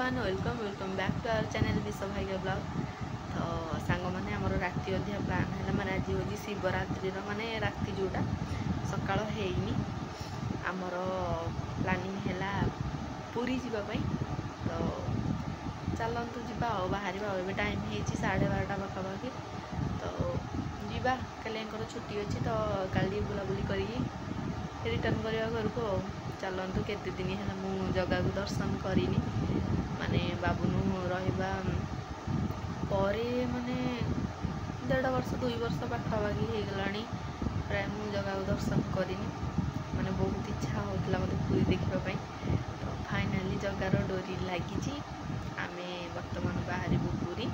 Everyone welcome back to our channel Vishwa Bhagya blog. तो सांग मैंने आमर राति अधिया प्लान है मैंने आज हूँ शिवरात्रि माने राति जोटा सकाल हैनी आमर प्लानिंग है पुरी जावाई। तो चलतु जा बाहर टाइम है 12:30 पाखापाखि। तो जीवा कल छुट्टी अच्छी तो काली बुलाबुली कर रिटर्न करवा घर को। चलतु केते दिन है मु जगह को दर्शन करिनी माने बाबुनु रहिबा परे माने 1.5 वर्ष 2 वर्ष पाखापाखि हो गलानी प्राय मु जगह को दर्शन करिनी माने बहुत इच्छा होता मत पूरी देखापी। तो फाइनाली जगार डोरी लगी आमे वर्तमान बाहर पूरी।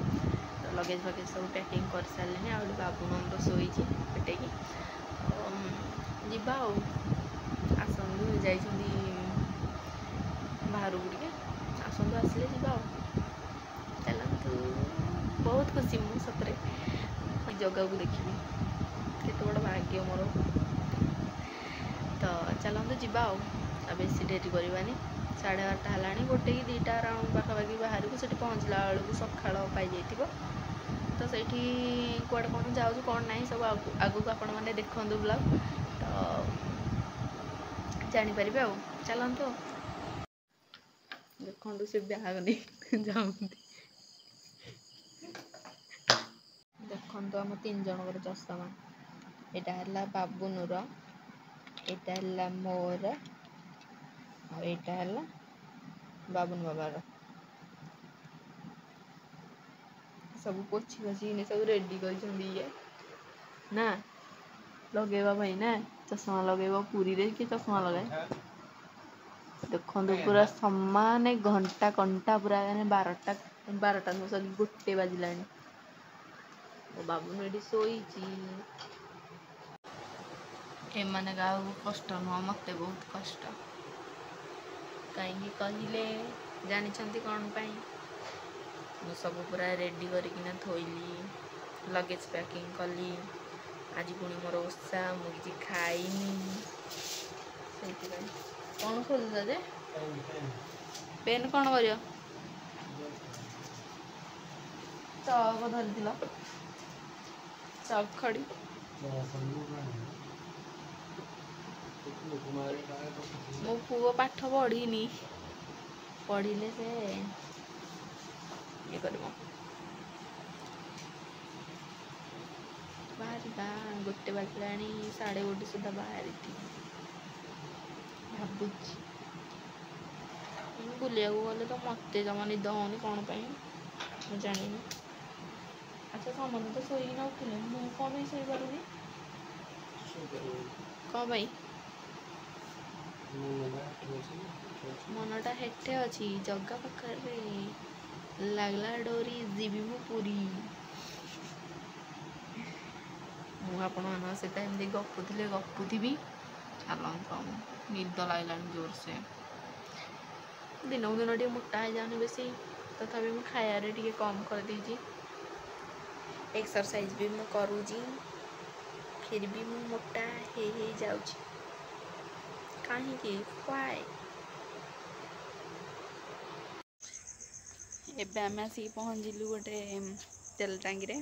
तो लगेज फगेज सब पैकिंग कर सारे आ बाबुन आमर शोई पेटेकी जीवा आसतु जा बाहर टे आसतु आसिले जा चलतु। बहुत खुशी मु सतरे जगह को देखी केते बड़ भाग्य मोर। तो चलतु जा बेस डेरी करवानी 12:30 है 1 कि 2टा राउंड पाखापाखि बाहर को सीटी पहुँचला बेलू सका पाई जाइए। तो सही कौड़ कौन जाऊँ कौन ना सब आगू आपण मैंने देखु ब्लॉग तो जानीपर आ चलतु। देखु से ब्याग नहीं जाऊँगी देखु आम 3 जनकर चषमा यहाँ है बाबुनुर यहाँ है मोर आईटा है बाबुन बाबार सब पोछी पोछी सब रेडी कर ना लगेवा भाई ना चषमा लगेब पूरी रे कि चषमा लगाए देखो पूरा समान घंटा कंटा पूरा 12टा नु सर 1 बाजिला बाबू ये शोई एमाने गाँव कष्ट नुह मत बहुत कष्ट कहीं कहले जानी कौन पाई मु सब पूरा रेडी करकिना थोइली लगेज पैकिंग कली। आज पुणी मोर ओषा मुझे खाइनी से कौन खोल जे पेन कौन कर चक धरी चक खड़ी मो पुओ पाठ पढ़ीनी पढ़िले से ये कर बाहर 1 बाजिला 1:30 सुधा बाहरी भावुँ बुलिया गले तो मत जमा निद होनी कौन पाई जानी। अच्छा समझ तो शोना उठिले मु कौन शो पारूनी कौन पाई मनटा हेटे अच्छी जगह पाखे लगला डोरी जीवी मु पूरी मुझे एमती गपुथी चलता निद लगला जोर से दिन को दिन टे मोटा हो जाने बेसी तथापि तो खायारे टे कम कर दीजिए एक्सरसाइज भी मैं करूँगी फिर भी मु मोटा हो जाऊँ कहीं व्हाई एबे आम आसिक पहुँचलु गोटे तेल टांगी रे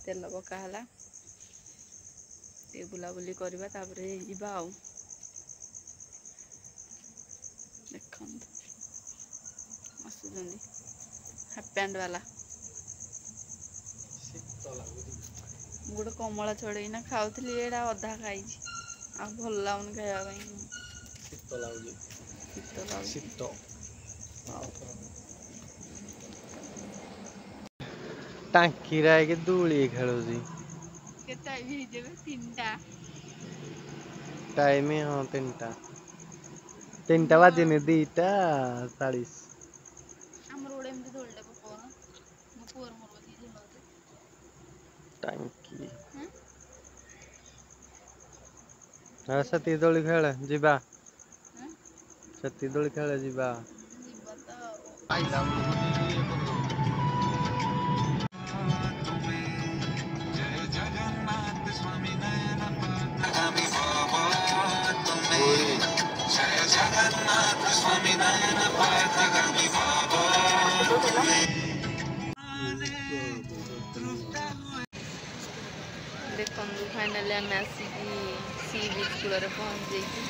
तेल पकाला बुलाबुली करवा तापरे जीवा आ देख आसुँच हाफ पैंट वाला गोटे कमला छड़ेना खाऊली एटा अधा खाई आ भल लगुन खाया टांकी के दूली खेलुची 3टा टाइम हाँ 3टा बाजिनी 2:40 टांकी सती दोली खेले जीवा सती दोली खेले जीवा जय जगन्नाथ स्वामी नयन पात ଦେଖନ୍ତୁ ଫାଇନାଲି ଆମେ ଆସିକି ସି ବିଚ୍ କୂଳରେ ପହଞ୍ଚି ଯାଇଛୁ।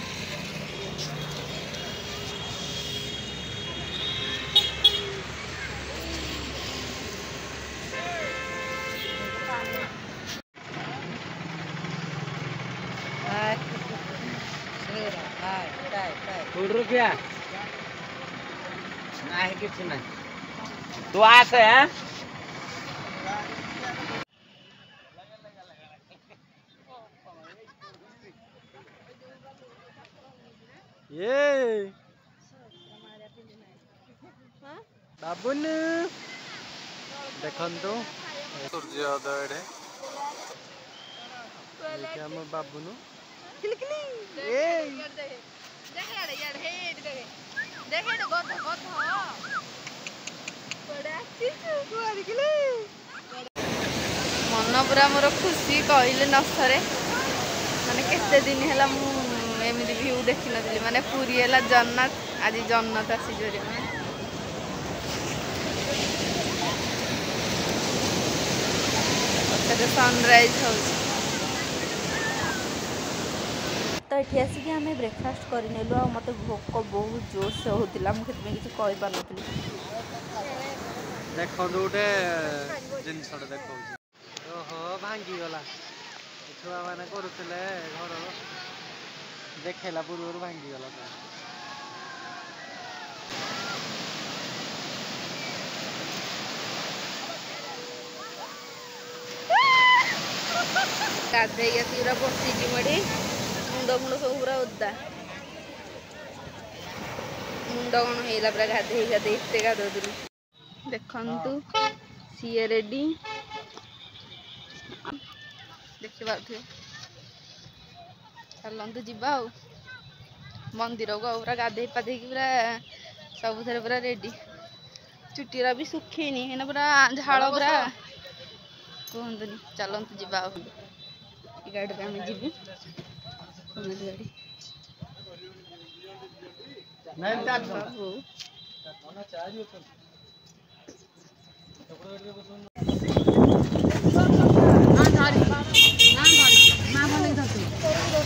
तू आसे हैं ये बाबुन देखंतु सूर्योदय रे हम बाबुन मन पूरा मोर खुशी कहले न सरे माने केते दिन हैला मु एमिति व्यू देखि नथिली माने पूरी हैला जन्नत आज जन्नत आसी जोरे सनराइज हो तो ये आसिक आम ब्रेकफास्ट करनेलु आ मत भोक बहुत जोर से होता मुझे किसी कही पार नी देखो गोटे जिनस देखो ओहो भांगी गला छुआ मैंने करुले घर देखला पूर्व भांगी गला गाधे पूरा बसी मड़ी मुंड मुंड सब पूरा ओदा मुंड कौन है पूरा गाधे गाधे एते गाधुली देखु सीए रेडी देखी पारे चलतु जा मंदिर को पूरा गाधे पाधे पूरा सब पूरा रेडी चुटीरा भी सुखेनी है पूरा झाड़ पूरा कहतुनि चलतु जा गाड़ी में आम जीवु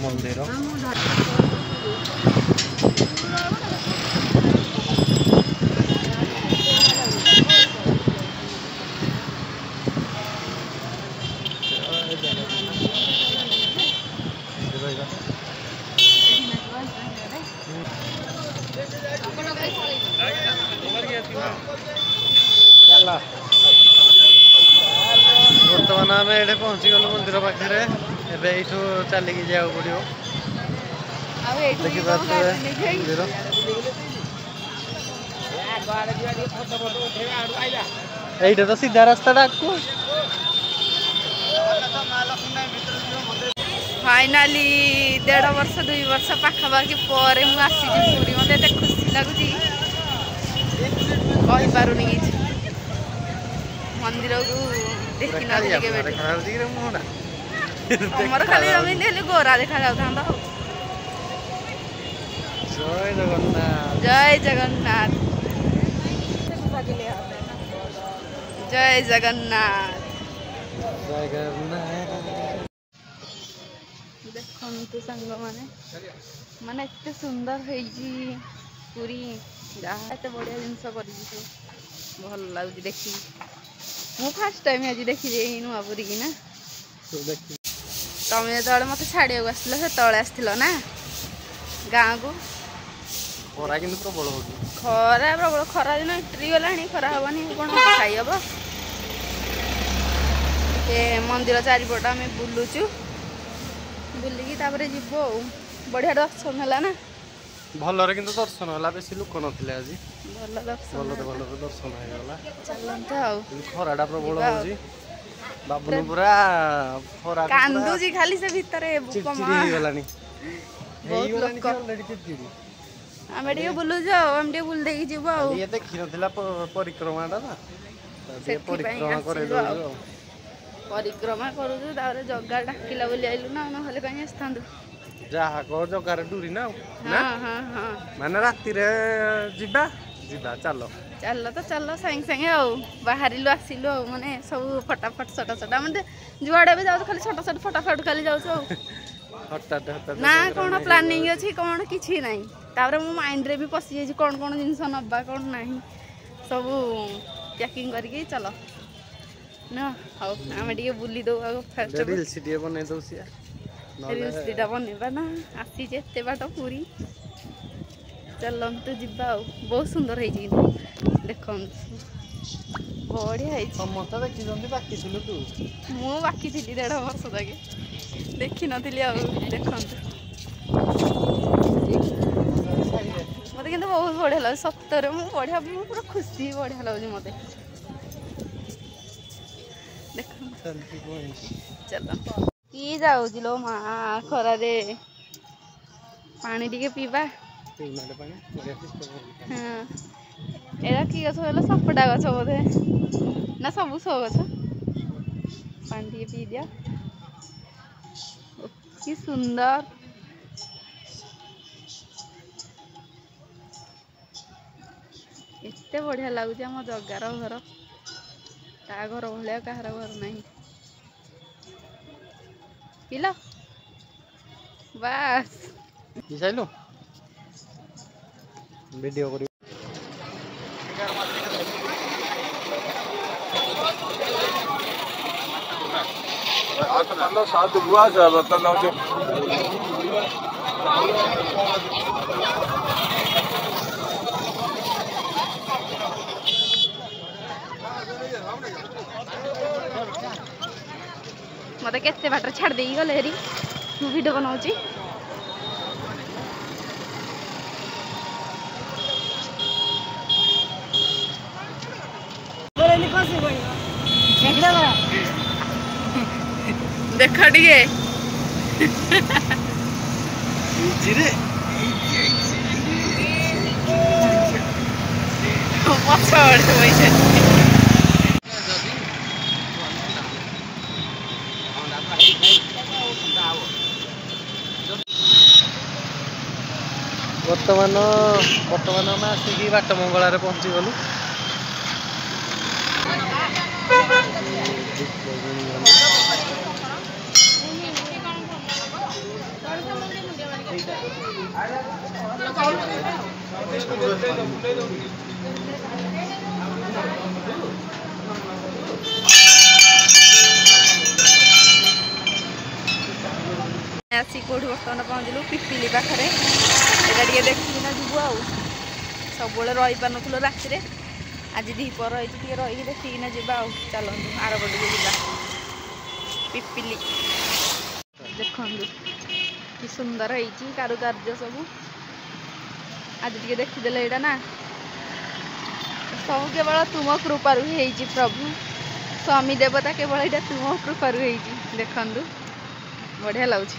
मंदिर बर्तमान आम ये पहुँची गलु मंदिर पाखे एठू चलिक जाओ पड़ो देखिए मंदिर यही तो सीधा रास्ता डाकू फाइनाली 1.5 वर्ष 2 वर्ष पाखापाखि पर मुझे पूरी मत एत खुशी लगुच कहीपारुनी कि मंदिर को देखी नमर खाली जमी गोरा देखा जाता जय जगन्नाथ जय जगन्नाथ जय जगन्नाथ देखु सांग माने एत सुंदर पूरी जहाँ एत बढ़िया जिनस कर भल लगुच देखी मु फास्ट टाइम आज देखी नुआ पूरी की ना तमें जो मत छाड़ा आसल से आसल ना गाँव को खरा कि प्रबल हो खरा प्रबल खरा दिन इट्री गला खरा हेनी कौन खाई हम मंदिर चारिपट आम बुलुचु बुलिकी जीव बढ़िया दर्शन है ना भलरे किंतु दर्शन होला बेसी लोक नथिले आज भल दर्शन भलरे दर्शन हो गला चलंत आ खराटा प्रबल होजी बाबुन पूरा खरा कांदू जी खाली से भीतर चिड़चिड़ी हो गलानी बहुत लोक ऑलरेडी चिड़चिड़ी आमे टिके बुलु जाओ हम टिके बुल देकी जीव आ ये देखि नथिला परिक्रमाटा ना से परिक्रमा करे दो परिक्रमा करू तारे जग्गा डाकिला बोली आइलु ना नहले कहीं आस्थांदु जहा को जगार डूरी ना हां हां हां माने राती रे जिबा ଯିବା ଚାଲ ଚାଲ ତ ଚାଲ ସାଙ୍ଗେ ସାଙ୍ଗେ ଆଉ ବାହାରିଲୁ ଆସିଲୁ ଆଉ ମାନେ ସବୁ ଫଟାଫଟ ଛୋଟ ଆମେ ଯୁଆଡେ ବି ଯାଉଛୁ ଖାଲି ଛୋଟ ଫଟାଫଟ ଖାଲି ଯାଉଛୁ ଆଉ ହଠାତ୍ ନା କ'ଣ ପ୍ଲାନିଂ ଅଛି କ'ଣ କିଛି ନାହିଁ ତାପରେ ମୋ ମାଇଣ୍ଡରେ ବି ପଶି ଯାଇଛି କ'ଣ ଜିନିଷ ନବା କ'ଣ ନାହିଁ ସବୁ ପ୍ୟାକିଂ କରିକି ଚାଲ ନା ହଉ ଆମେ ଟିକେ ବୁଲି ଦଉ ଆଗ ଫାଷ୍ଟ ରିଲ୍ସ ଟିକେ ବନେଇ ଦଉ ସିଆ ରିଲ୍ସ ଦିଟା ବନେଇବା ନା ଆସିଛି ଏତେ ବାଟ ପୁରୀ ଚାଲନ୍ତୁ ଯିବା ଆଉ ବହୁତ ସୁନ୍ଦର ହେଇଛି କିନ୍ତୁ ଦେଖନ୍ତୁ ବଢିଆ ହେଇଛି ସମସ୍ତେ ଦେଖିଛନ୍ତି ବାକି ଥିଲୁ ତୁ ମୁଁ ବାକି ଥିଲି 1.5 ବର୍ଷ ଯାକେ ଦେଖିନଥିଲି ଆଉ ଦେଖନ୍ତୁ ମତେ କିନ୍ତୁ ବହୁତ ବଢିଆ ଲାଗୁଛି ସତରେ ମୁଁ ପୁରା ଖୁସି ବଢିଆ ଲାଗୁଛି ମତେ ଦେଖନ୍ତୁ ଚାଲ କିଏ ଯାଉଛି ଲୋ ମା ଖରାରେ ପାଣି ଟିକେ ପିଇବା ହଁ ଏରା କି ଗଛ କହିଲ ସପଟା ଗଛ ବୋଧେ ନା ସବୁ ସୋ ଗଛ ପାଣି ଟିକେ ପିଇ ଦିଅ କି ସୁନ୍ଦର ଏତେ ବଢିଆ ଲାଗୁଛି ଆମ ଜଗାର ଘର ତା ଘର ଭଳିଆ କାହାର ଘର ନାହିଁ ପିଲ ବାସ୍ ପିସାଇଲୁ ଭିଡ଼ିଓ କରି साथ हुआ मत के बाट छाड़ दे गले हेरी मु वीडियो बनाऊँ देख टे बर्तमान आम आसिक बाट मंगलार पहुँची गलु आसी कौट बर्तमान पहुँचलु पिपिली पाखे यहाँ टे देखना जीव आ सब रही पार नु राति आज दीपर रही रही देखना जा चलतु आर पटे जा पिपिली देखु कि सुंदर है कारुकार्य सब आज टे देखीदे यहाँ ना सब केवल तुम कृपारू है प्रभु स्वामी देवता केवल यहाँ तुम कृपारू है देखु बढ़िया लगुच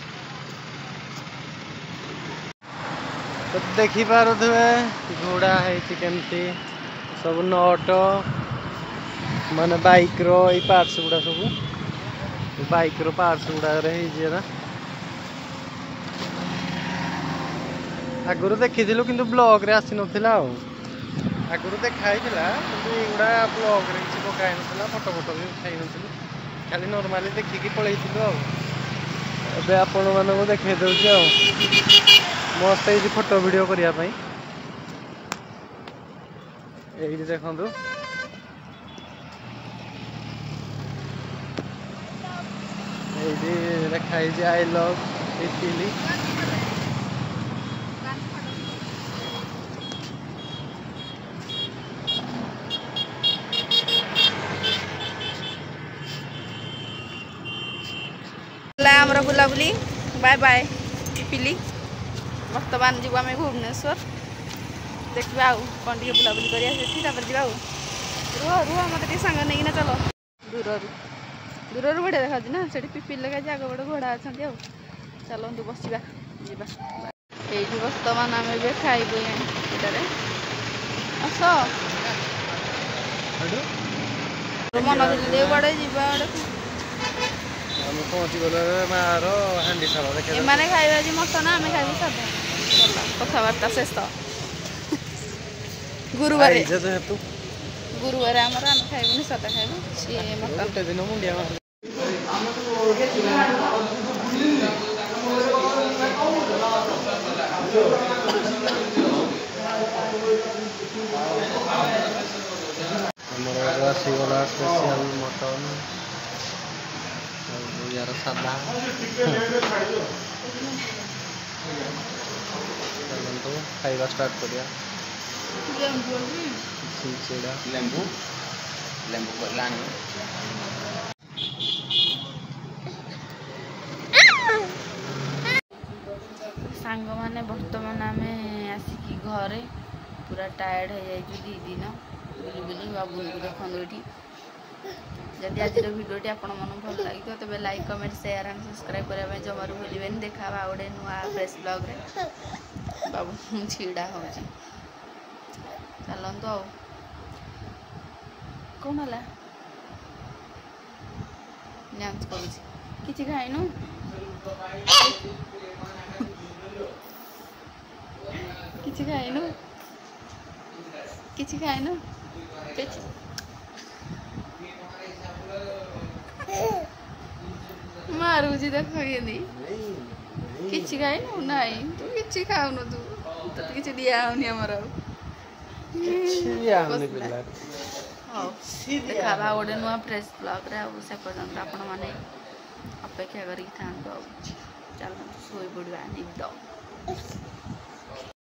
तो देखी पारे घोड़ा है केमती सब नट माने बाइक रो पार्ट्स गुड़ा सब बाइक रो पार्ट्स गुड़ा आगुरी देखी कि ब्लॉग रे आसी नथिला आगुरी देखाई युड़ा ब्लॉग रे किसी पकाई ना फोटो फोटो भी उठाई नी खाली नॉर्मली देखिकी पलैलु ए आपण मानक देखई दौर मस्त ये फोटो वीडियो करने ये देखु ये लिखाई आई लव पिपिली आमर बुलाबुली बाय बाय पिपिली बर्तमान जीव आम भुवनेश्वर देखा कौन टे बुलाबुली करा रुह रुह मत सांग नहीं चल दूर दूर बढ़िया देखा ना से पिपिल लगे आग बड़े घोड़ा अच्छा चलतु बसवा ये बर्तमान आम खाइबु यहाँ आस मन दिल्ली बड़े जा पहुँची गल मार हांडी शाला एमाने खाइबा जी मटन आमे खाइबु सादा कथाबार्ता शेष गुरुवार जेहेतु गुरुवार आमर आम खाइबुनि सदा खाइबु सी मटन गोटे दिन मुंडिया मार हमारा आसीगला स्पेशल मटन यार सादा चलते खाइबा स्टार्ट करिया लेंबू लेंबू को लानी सांग माने बर्तमान आमे आसिकी घरे पूरा टायर्ड हो जाइए दी दिन बुली बुली बाबू को देखो ये जदि आज भिडियोटी आपण मन भल लगे तेज like comment share and subscribe करने जमार भूलें देखा गोटे नुआ फ्रेश ब्लॉग रे बाबू छिड़ा हो चलतु आ कौन है डांस करुँच कि खाइनु किसी खाइनु किसी खाइनु मारूची देख किसी खाइनु नाई तू किसी खाऊन तू किसी दिया आमर देखा गोटे नुआ फ्रेश ब्लॉग रे से पर्यंत आपण मैंने अपेक्षा करी था चल शोई पड़ा एकदम